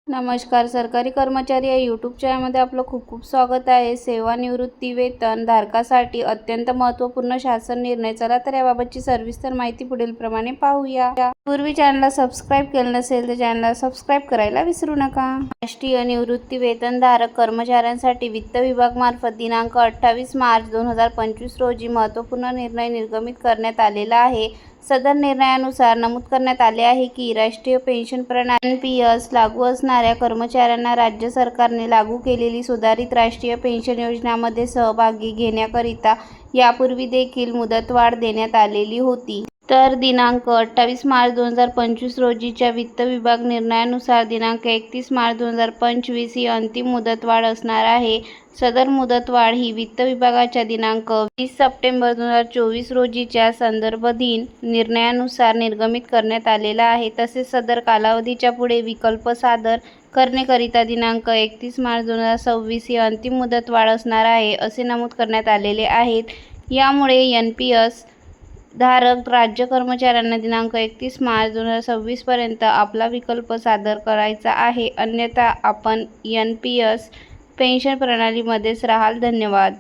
नमस्कार. सरकारी कर्मचारी या यूट्यूब चॅनलमध्ये आपलं खूप खूप स्वागत आहे. सेवानिवृत्ती वेतन धारकासाठी अत्यंत महत्त्वपूर्ण शासन निर्णय. चला तर याबाबतची सविस्तर माहिती पुढील प्रमाणे पाहूया. पूर्वी चॅनलला सबस्क्राईब केलं नसेल तर चॅनलला सबस्क्राईब करायला विसरू नका. राष्ट्रीय निवृत्ती वेतनधारक कर्मचाऱ्यांसाठी वित्त विभागामार्फत दिनांक 28 मार्च 2025 रोजी महत्त्वपूर्ण निर्णय निर्गमित करण्यात आलेला आहे. सदर निर्णयानुसार नमूद करण्यात आले आहे की राष्ट्रीय पेन्शन प्रणाली (एनपीएस) लागू असणाऱ्या कर्मचाऱ्यांना राज्य सरकारने लागू केलेली सुधारित राष्ट्रीय पेन्शन योजनांमध्ये सहभागी घेण्याकरिता यापूर्वी देखील मुदतवाढ देण्यात आलेली होती. तर दिनांक 28 मार्च 2025 रोजीच्या वित्त विभाग निर्णयानुसार दिनांक 31 मार्च 2025 ही अंतिम मुदतवाढ असणार आहे. सदर मुदतवाढ ही वित्त विभागाच्या दिनांक 20 सप्टेंबर 2024 रोजीच्या संदर्भाधीन निर्णयानुसार निर्गमित करण्यात आलेला आहे. तसेच सदर कालावधीच्या पुढे विकल्प सादर करण्याकरिता दिनांक 31 मार्च 2026 ही अंतिम मुदतवाढ असणार आहे, असे नमूद करण्यात आलेले आहे. यामुळे एनपीएस धारक राज्य कर्मचाऱ्यांना दिनांक 31 मार्च 2026 पर्यंत आपला विकल्प सादर करायचा आहे, अन्यथा आपण एनपीएस पेन्शन प्रणालीमध्येच राहाल. धन्यवाद.